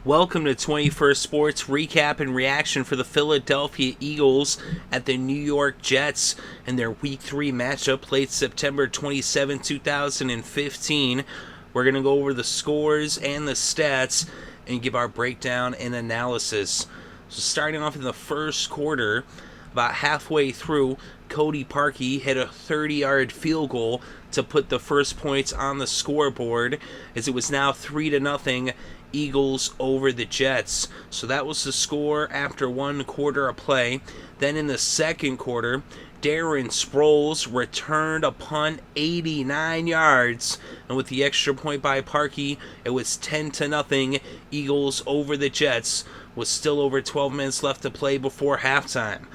Welcome to 21st Sports recap and reaction for the Philadelphia Eagles at the New York Jets in their Week 3 matchup played September 27, 2015. We're going to go over the scores and the stats and give our breakdown and analysis. So starting off in the first quarter, about halfway through, Cody Parkey hit a 30-yard field goal to put the first points on the scoreboard, as it was now 3-0 Eagles over the Jets. So that was the score after one quarter of play. Then in the second quarter, Darren Sproles returned a punt 89 yards, and with the extra point by Parkey, it was 10-0 Eagles over the Jets, with still over 12 minutes left to play before halftime.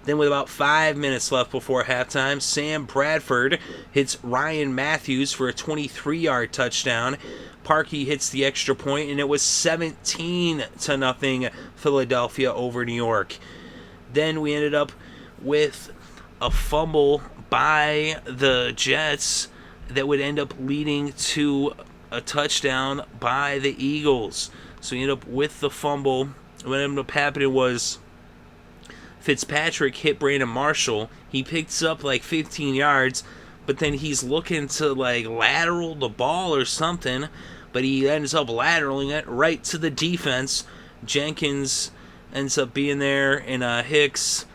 Then with about 5 minutes left before halftime, Sam Bradford hits Ryan Matthews for a 23-yard touchdown. Parkey hits the extra point, and it was 17-0 Philadelphia over New York. Then we ended up with a fumble by the Jets that would end up leading to a touchdown by the Eagles. So we ended up with the fumble. What ended up happening was Fitzpatrick hit Brandon Marshall. He picks up like 15 yards, but then he's looking to like lateral the ball or something, but he ends up lateraling it right to the defense. Jenkins ends up being there, and Hicks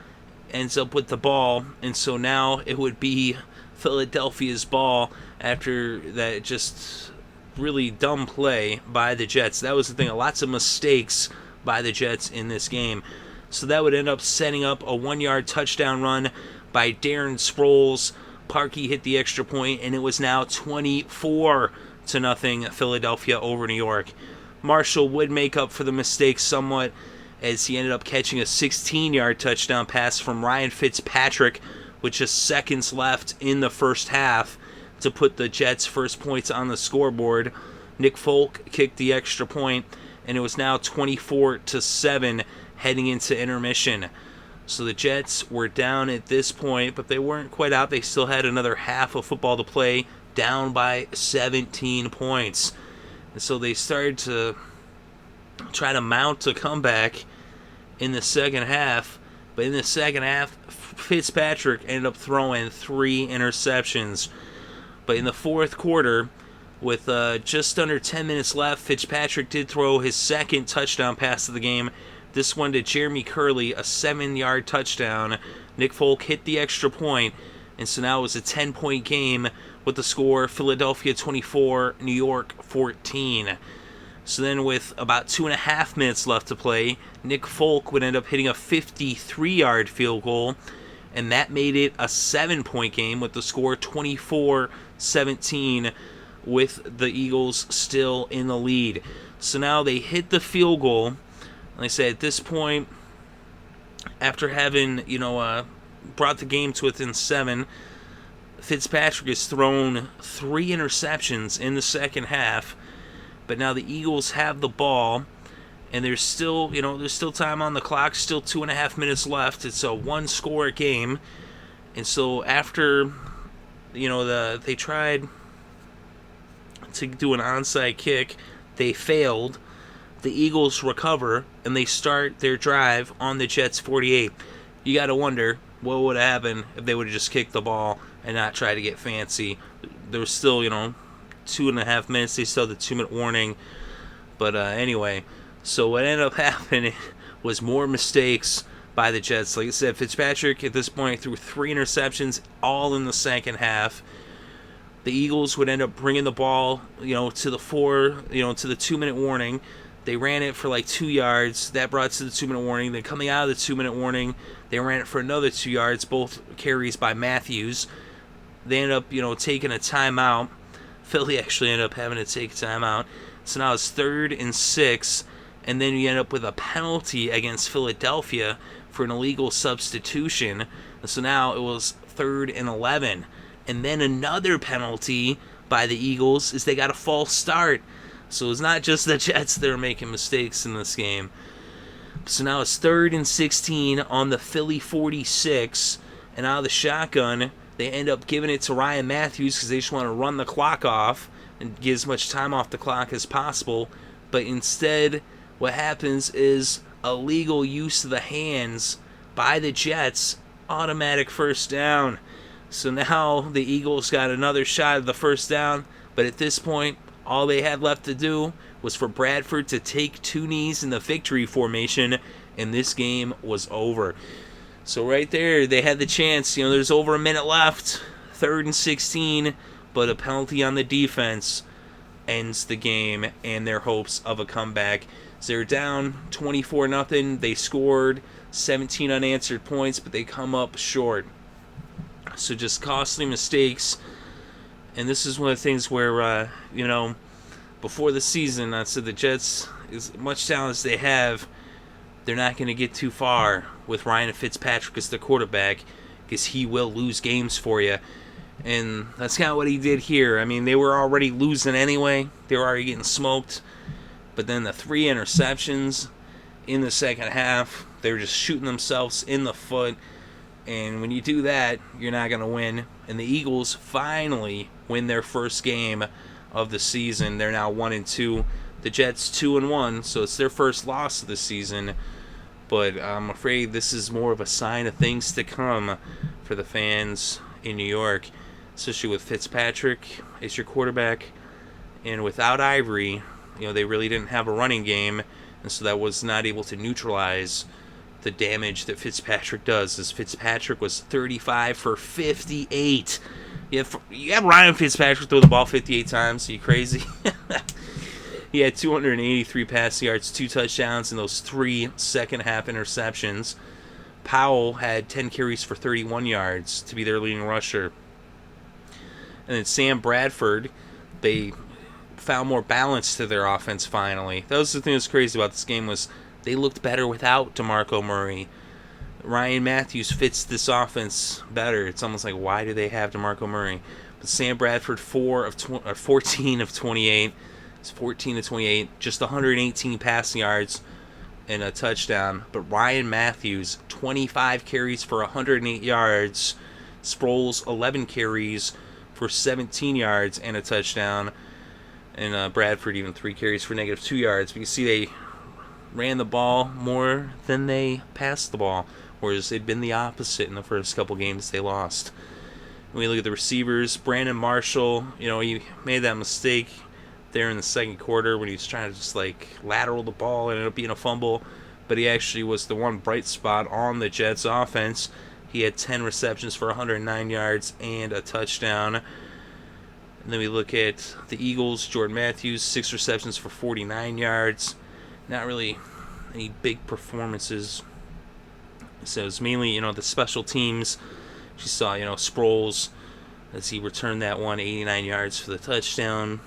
ends up with the ball, and so now it would be Philadelphia's ball after that just really dumb play by the Jets. That was the thing, lots of mistakes by the Jets in this game. So that would end up setting up a 1-yard touchdown run by Darren Sproles. Parkey hit the extra point, and it was now 24-0 Philadelphia over New York. Marshall would make up for the mistake somewhat, as he ended up catching a 16-yard touchdown pass from Ryan Fitzpatrick with just seconds left in the first half to put the Jets' first points on the scoreboard. Nick Folk kicked the extra point, and it was now 24-7 heading into intermission. So the Jets were down at this point, but they weren't quite out. They still had another half of football to play, down by 17 points. And so they started to try to mount a comeback in the second half. But in the second half, Fitzpatrick ended up throwing 3 interceptions. But in the fourth quarter, with just under 10 minutes left, Fitzpatrick did throw his second touchdown pass of the game. This one to Jeremy Curley, a 7-yard touchdown. Nick Folk hit the extra point, and so now it was a 10-point game with the score Philadelphia 24, New York 14. So then with about 2.5 minutes left to play, Nick Folk would end up hitting a 53-yard field goal, and that made it a 7-point game with the score 24-17, with the Eagles still in the lead. So now they hit the field goal. Like I said, at this point, after having, brought the game to within 7, Fitzpatrick has thrown 3 interceptions in the second half. But now the Eagles have the ball, and there's still time on the clock, still 2.5 minutes left. It's a 1-score game. And so after, they tried to do an onside kick, they failed. The Eagles recover, and they start their drive on the Jets' 48. You got to wonder what would have happened if they would have just kicked the ball and not try to get fancy. There was still, 2.5 minutes. They still had the 2-minute warning. But anyway, so what ended up happening was more mistakes by the Jets. Like I said, Fitzpatrick at this point threw 3 interceptions, all in the second half. The Eagles would end up bringing the ball, to the to the 2-minute warning. They ran it for like 2 yards. That brought to the 2-minute warning. Then coming out of the 2-minute warning, they ran it for another 2 yards, both carries by Matthews. They ended up, taking a timeout. Philly actually ended up having to take a timeout. So now it's 3rd and 6. And then you end up with a penalty against Philadelphia for an illegal substitution. So now it was 3rd and 11. And then another penalty by the Eagles is they got a false start. So it's not just the Jets that are making mistakes in this game. So now it's 3rd and 16 on the Philly 46. And out of the shotgun, they end up giving it to Ryan Matthews because they just want to run the clock off and get as much time off the clock as possible. But instead, what happens is illegal use of the hands by the Jets, automatic first down. So now the Eagles got another shot at the first down, but at this point, all they had left to do was for Bradford to take two knees in the victory formation, and this game was over. So right there, they had the chance. There's over a minute left, 3rd and 16, but a penalty on the defense ends the game and their hopes of a comeback. So they're down 24-0. They scored 17 unanswered points, but they come up short. So just costly mistakes. And this is one of the things where, before the season, I said the Jets, as much talent as they have, they're not going to get too far with Ryan Fitzpatrick as the quarterback, because he will lose games for you. And that's kind of what he did here. I mean, they were already losing anyway. They were already getting smoked. But then the 3 interceptions in the second half, they were just shooting themselves in the foot. And when you do that, you're not going to win. And the Eagles finally win their first game of the season. They're now 1-2. The Jets 2-1, so it's their first loss of the season. But I'm afraid this is more of a sign of things to come for the fans in New York, especially with Fitzpatrick as your quarterback. And without Ivory, they really didn't have a running game, and so that was not able to neutralize the damage that Fitzpatrick does, as Fitzpatrick was 35 for 58. You have Ryan Fitzpatrick throw the ball 58 times. Are you crazy? He had 283 pass yards, 2 touchdowns, and those 3 second-half interceptions. Powell had 10 carries for 31 yards to be their leading rusher. And then Sam Bradford, they found more balance to their offense finally. That was the thing that was crazy about this game, was they looked better without DeMarco Murray. Ryan Matthews fits this offense better. It's almost like, why do they have DeMarco Murray? But Sam Bradford, 14 of 28. It's 14 to 28, just 118 passing yards and a touchdown. But Ryan Matthews, 25 carries for 108 yards. Sproles, 11 carries for 17 yards and a touchdown. And Bradford, even 3 carries for -2 yards. But you see, they ran the ball more than they passed the ball, whereas it'd been the opposite in the first couple games they lost. When we look at the receivers, Brandon Marshall, he made that mistake there in the second quarter when he was trying to just lateral the ball and ended up being a fumble, but he actually was the one bright spot on the Jets offense. He had 10 receptions for 109 yards and a touchdown. And then we look at the Eagles, Jordan Matthews, 6 receptions for 49 yards. Not really any big performances. So it's mainly, the special teams. You saw, Sproles, as he returned that one, 89 yards for the touchdown.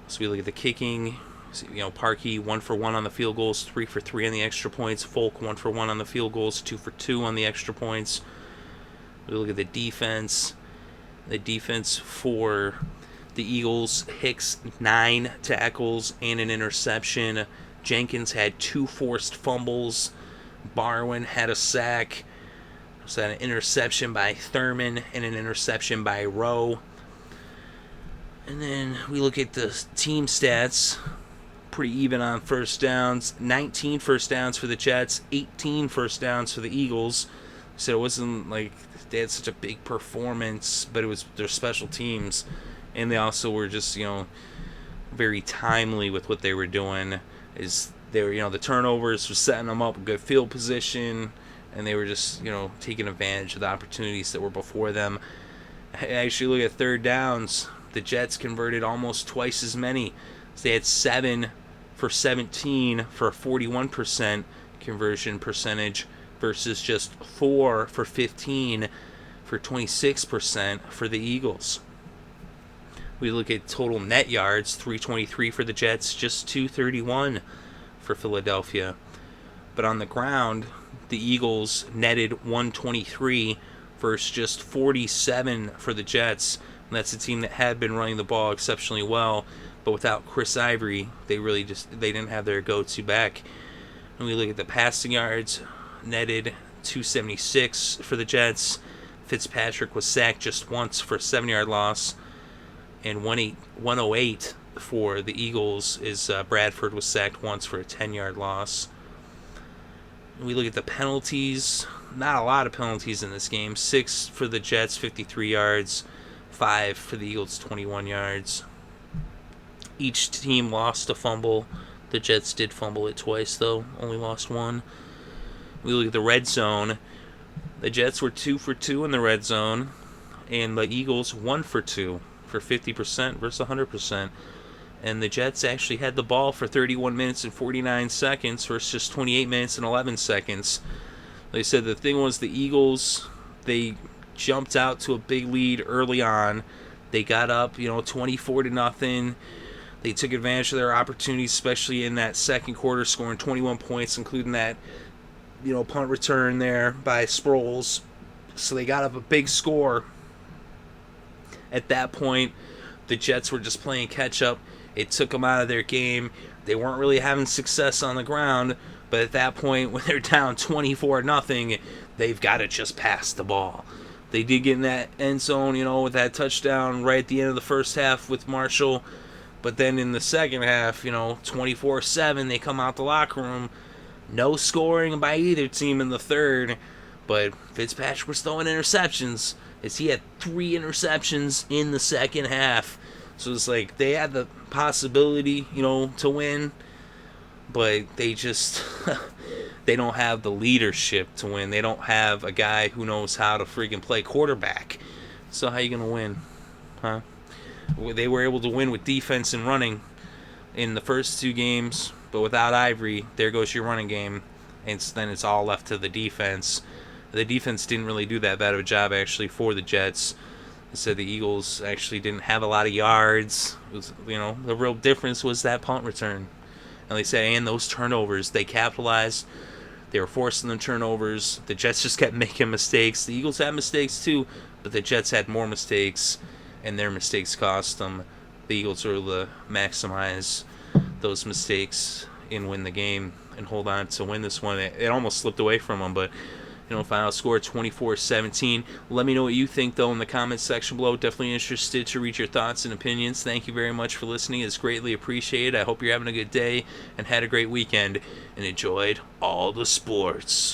So we look at the kicking. Parkey, 1 for 1 on the field goals, 3 for 3 on the extra points. Folk, 1 for 1 on the field goals, 2 for 2 on the extra points. We look at the defense. The defense for the Eagles, Hicks, 9 tackles and an interception. Jenkins had 2 forced fumbles. Barwin had a sack. So an interception by Thurman and an interception by Rowe. And then we look at the team stats. Pretty even on first downs. 19 first downs for the Jets, 18 first downs for the Eagles. So it wasn't like they had such a big performance, but it was their special teams. And they also were just, very timely with what they were doing. They were, the turnovers were setting them up a good field position, and they were just, taking advantage of the opportunities that were before them. Actually, look at third downs. The Jets converted almost twice as many. So they had 7 for 17 for a 41% conversion percentage versus just 4 for 15 for 26% for the Eagles. We look at total net yards, 323 for the Jets, just 231 for Philadelphia. But on the ground, the Eagles netted 123 versus just 47 for the Jets. And that's a team that had been running the ball exceptionally well, but without Chris Ivory, they didn't have their go-to back. And we look at the passing yards, netted 276 for the Jets. Fitzpatrick was sacked just once for a 7-yard loss, and 108 for the Eagles is Bradford was sacked once for a 10-yard loss. We look at the penalties. Not a lot of penalties in this game. 6 for the Jets, 53 yards. 5 for the Eagles, 21 yards. Each team lost a fumble. The Jets did fumble it twice, though. Only lost one. We look at the red zone. The Jets were 2 for 2 in the red zone. And the Eagles 1 for 2 for 50% versus 100%. And the Jets actually had the ball for 31 minutes and 49 seconds versus just 28 minutes and 11 seconds. They said the thing was the Eagles, they jumped out to a big lead early on. They got up, 24-0. They took advantage of their opportunities, especially in that second quarter, scoring 21 points, including that, punt return there by Sproles. So they got up a big score. At that point, the Jets were just playing catch-up. It took them out of their game. They weren't really having success on the ground, but at that point, when they're down 24-0, they've got to just pass the ball. They did get in that end zone, with that touchdown right at the end of the first half with Marshall. But then in the second half, 24-7, they come out the locker room. No scoring by either team in the third, but Fitzpatrick was throwing interceptions, as he had 3 interceptions in the second half. So it's like they had the possibility, to win, but they just they don't have the leadership to win. They don't have a guy who knows how to freaking play quarterback. So how you gonna win, huh? They were able to win with defense and running in the first 2 games, but without Ivory, there goes your running game, and then it's all left to the defense. The defense didn't really do that bad of a job actually for the Jets. They said the Eagles actually didn't have a lot of yards. It was, the real difference was that punt return. And they said, and those turnovers, they capitalized. They were forcing the turnovers. The Jets just kept making mistakes. The Eagles had mistakes too, but the Jets had more mistakes, and their mistakes cost them. The Eagles were able to maximize those mistakes and win the game and hold on to win this one. It almost slipped away from them, but final score 24-17. Let me know what you think, though, in the comments section below. Definitely interested to read your thoughts and opinions. Thank you very much for listening. It's greatly appreciated. I hope you're having a good day and had a great weekend and enjoyed all the sports.